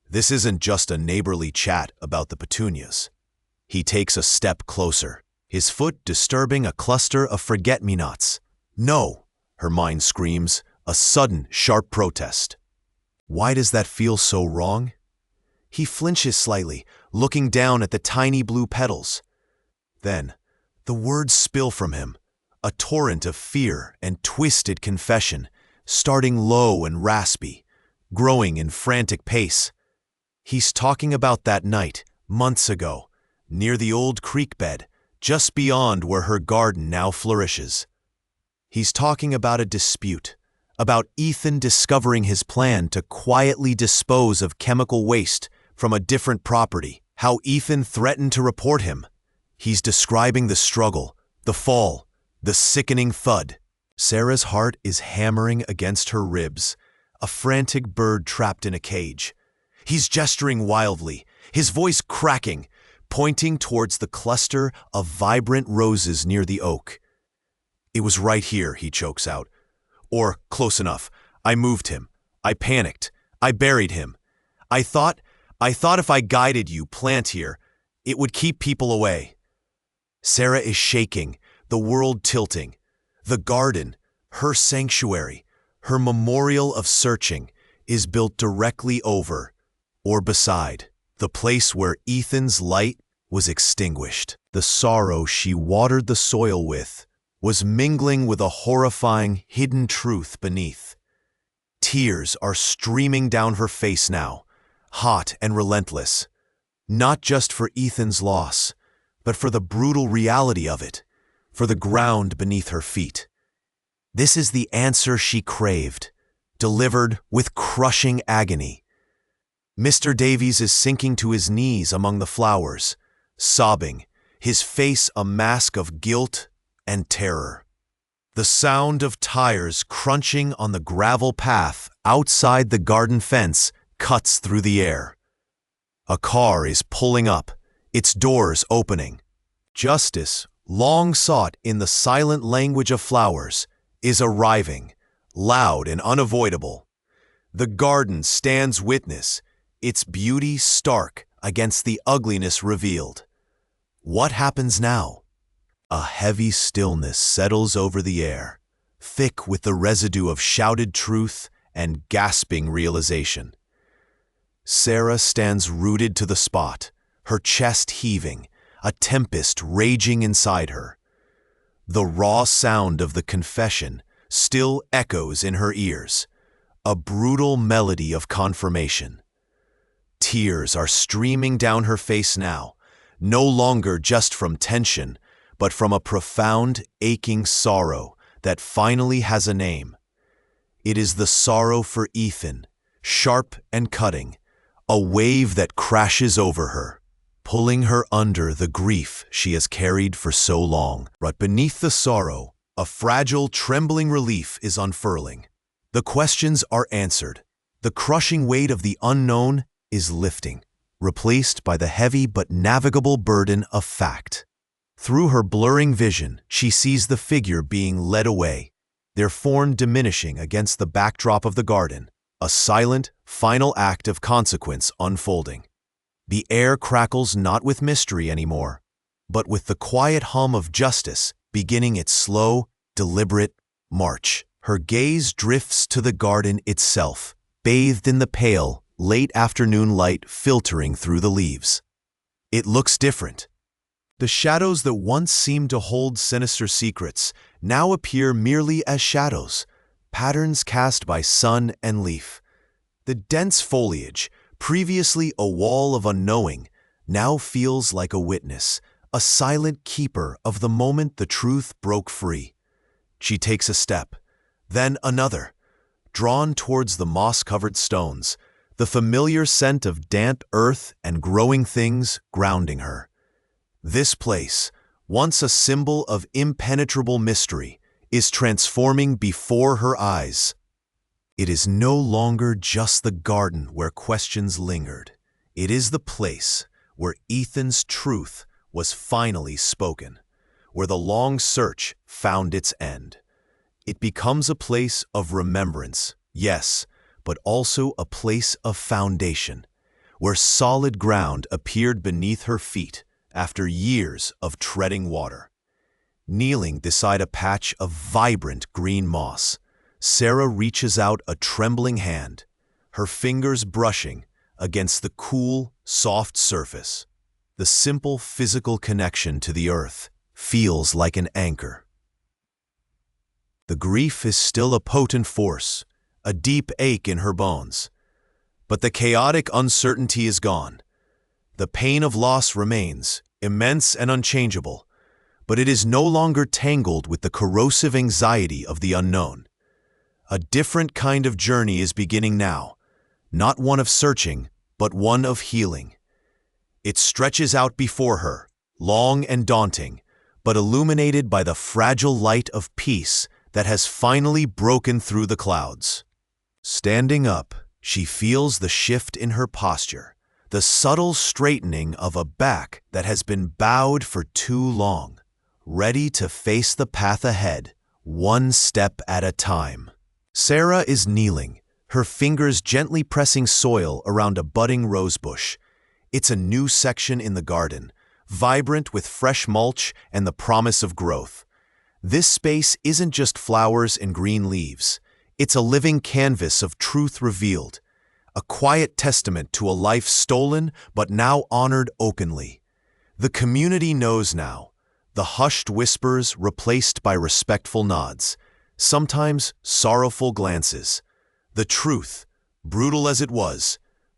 This isn't just a neighborly chat about the petunias. He takes a step closer, his foot disturbing a cluster of forget-me-nots. "No," her mind screams, a sudden, sharp protest. Why does that feel so wrong? He flinches slightly, looking down at the tiny blue petals. Then, the words spill from him, a torrent of fear and twisted confession, starting low and raspy, growing in frantic pace. He's talking about that night, months ago, near the old creek bed, just beyond where her garden now flourishes. He's talking about a dispute, about Ethan discovering his plan to quietly dispose of chemical waste from a different property, how Ethan threatened to report him. He's describing the struggle, the fall, the sickening thud. Sarah's heart is hammering against her ribs, a frantic bird trapped in a cage. He's gesturing wildly, his voice cracking, pointing towards the cluster of vibrant roses near the oak. "It was right here," he chokes out. "Or close enough. I moved him. I panicked. I buried him. I thought if I guided you plant here, it would keep people away." Sarah is shaking, the world tilting. The garden, her sanctuary, her memorial of searching, is built directly over, or beside, the place where Ethan's light was extinguished. The sorrow she watered the soil with was mingling with a horrifying, hidden truth beneath. Tears are streaming down her face now, hot and relentless, not just for Ethan's loss, but for the brutal reality of it, for the ground beneath her feet. This is the answer she craved, delivered with crushing agony. Mr. Davies is sinking to his knees among the flowers, sobbing, his face a mask of guilt and terror. The sound of tires crunching on the gravel path outside the garden fence cuts through the air. A car is pulling up, its doors opening. Justice, long sought in the silent language of flowers, is arriving, loud and unavoidable. The garden stands witness, its beauty stark against the ugliness revealed. What happens now? A heavy stillness settles over the air, thick with the residue of shouted truth and gasping realization. Sarah stands rooted to the spot, her chest heaving, a tempest raging inside her. The raw sound of the confession still echoes in her ears, a brutal melody of confirmation. Tears are streaming down her face now, no longer just from tension, but from a profound, aching sorrow that finally has a name. It is the sorrow for Ethan, sharp and cutting, a wave that crashes over her, pulling her under the grief she has carried for so long. But beneath the sorrow, a fragile, trembling relief is unfurling. The questions are answered. The crushing weight of the unknown is lifting, replaced by the heavy but navigable burden of fact. Through her blurring vision, she sees the figure being led away, their form diminishing against the backdrop of the garden, a silent, final act of consequence unfolding. The air crackles not with mystery anymore, but with the quiet hum of justice beginning its slow, deliberate march. Her gaze drifts to the garden itself, bathed in the pale, late afternoon light filtering through the leaves. It looks different. The shadows that once seemed to hold sinister secrets now appear merely as shadows, patterns cast by sun and leaf. The dense foliage, previously a wall of unknowing, now feels like a witness, a silent keeper of the moment the truth broke free. She takes a step, then another, drawn towards the moss-covered stones, the familiar scent of damp earth and growing things grounding her. This place, once a symbol of impenetrable mystery, is transforming before her eyes. It is no longer just the garden where questions lingered. It is the place where Ethan's truth was finally spoken, where the long search found its end. It becomes a place of remembrance, yes, but also a place of foundation, where solid ground appeared beneath her feet after years of treading water. Kneeling beside a patch of vibrant green moss, Sarah reaches out a trembling hand, her fingers brushing against the cool, soft surface. The simple physical connection to the earth feels like an anchor. The grief is still a potent force, a deep ache in her bones. But the chaotic uncertainty is gone. The pain of loss remains, immense and unchangeable, but it is no longer tangled with the corrosive anxiety of the unknown. A different kind of journey is beginning now, not one of searching, but one of healing. It stretches out before her, long and daunting, but illuminated by the fragile light of peace that has finally broken through the clouds. Standing up, she feels the shift in her posture, the subtle straightening of a back that has been bowed for too long, ready to face the path ahead, one step at a time. Sarah is kneeling, her fingers gently pressing soil around a budding rosebush. It's a new section in the garden, vibrant with fresh mulch and the promise of growth. This space isn't just flowers and green leaves. It's a living canvas of truth revealed, a quiet testament to a life stolen but now honored openly. The community knows now, the hushed whispers replaced by respectful nods, sometimes sorrowful glances. The truth, brutal as it was,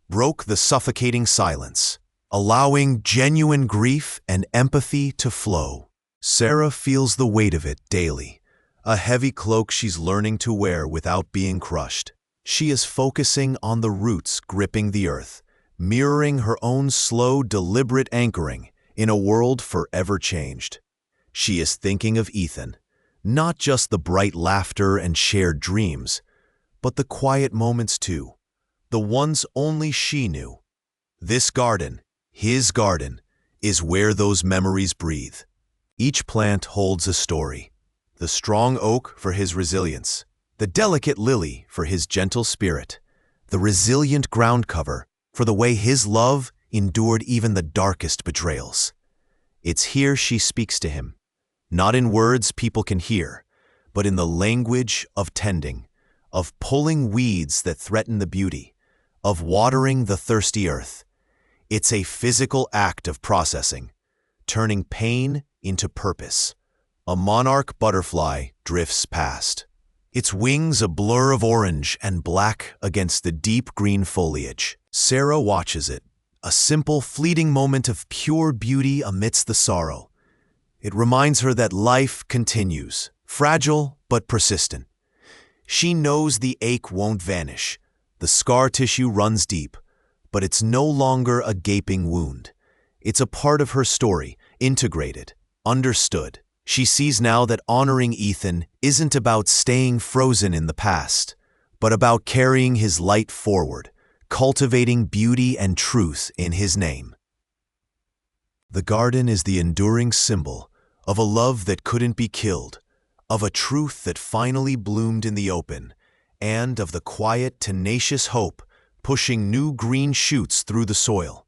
broke the suffocating silence. allowing genuine grief and empathy to flow. Sarah feels the weight of it daily, a heavy cloak she's learning to wear without being crushed. She is focusing on the roots gripping the earth, mirroring her own slow, deliberate anchoring in a world forever changed. She is thinking of Ethan, not just the bright laughter and shared dreams, but the quiet moments too, the ones only she knew. This garden, his garden, is where those memories breathe. Each plant holds a story. The strong oak for his resilience, the delicate lily for his gentle spirit, the resilient ground cover for the way his love endured even the darkest betrayals. It's here she speaks to him, not in words people can hear, but in the language of tending, of pulling weeds that threaten the beauty, of watering the thirsty earth. It's a physical act of processing, turning pain into purpose. A monarch butterfly drifts past, its wings a blur of orange and black against the deep green foliage. Sarah watches it, a simple, fleeting moment of pure beauty amidst the sorrow. It reminds her that life continues, fragile but persistent. She knows the ache won't vanish, the scar tissue runs deep, but it's no longer a gaping wound. It's a part of her story, integrated, understood. She sees now that honoring Ethan isn't about staying frozen in the past, but about carrying his light forward, cultivating beauty and truth in his name. The garden is the enduring symbol of a love that couldn't be killed, of a truth that finally bloomed in the open, and of the quiet, tenacious hope pushing new green shoots through the soil,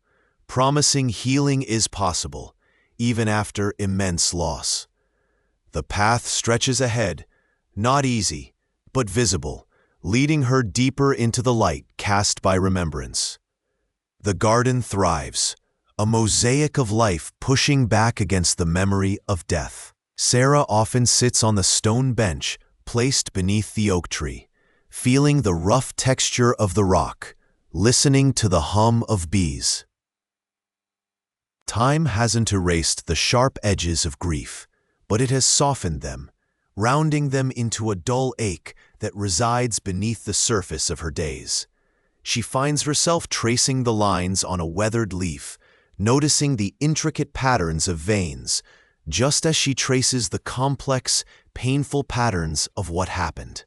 promising healing is possible, even after immense loss. The path stretches ahead, not easy, but visible, leading her deeper into the light cast by remembrance. The garden thrives, a mosaic of life pushing back against the memory of death. Sarah often sits on the stone bench placed beneath the oak tree, feeling the rough texture of the rock, listening to the hum of bees. Time hasn't erased the sharp edges of grief, but it has softened them, rounding them into a dull ache that resides beneath the surface of her days. She finds herself tracing the lines on a weathered leaf, noticing the intricate patterns of veins, just as she traces the complex, painful patterns of what happened.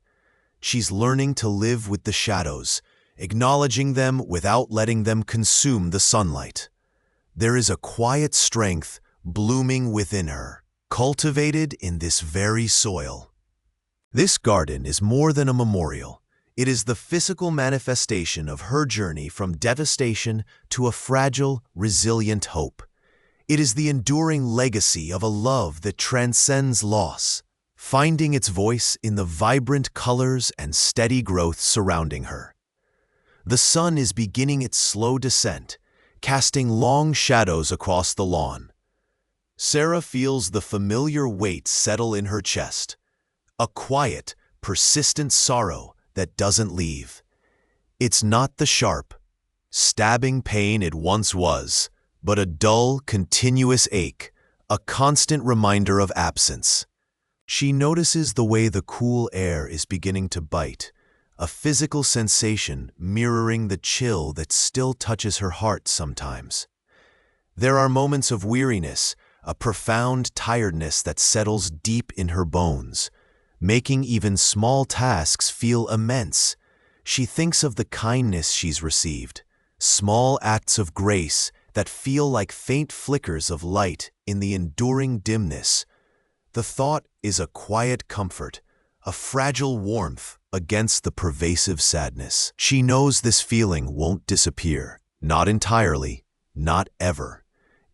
She's learning to live with the shadows, acknowledging them without letting them consume the sunlight. There is a quiet strength blooming within her, cultivated in this very soil. This garden is more than a memorial. It is the physical manifestation of her journey from devastation to a fragile, resilient hope. It is the enduring legacy of a love that transcends loss, finding its voice in the vibrant colors and steady growth surrounding her. The sun is beginning its slow descent, casting long shadows across the lawn. Sarah feels the familiar weight settle in her chest, a quiet, persistent sorrow that doesn't leave. It's not the sharp, stabbing pain it once was, but a dull, continuous ache, a constant reminder of absence. She notices the way the cool air is beginning to bite, a physical sensation mirroring the chill that still touches her heart sometimes. There are moments of weariness, a profound tiredness that settles deep in her bones, making even small tasks feel immense. She thinks of the kindness she's received, small acts of grace that feel like faint flickers of light in the enduring dimness. The thought is a quiet comfort, a fragile warmth against the pervasive sadness. She knows this feeling won't disappear, not entirely, not ever.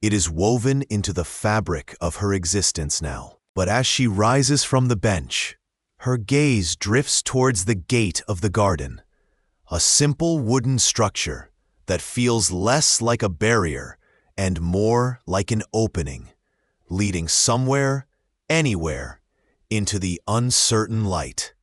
It is woven into the fabric of her existence now. But as she rises from the bench, her gaze drifts towards the gate of the garden, a simple wooden structure that feels less like a barrier and more like an opening, leading somewhere, anywhere, into the uncertain light.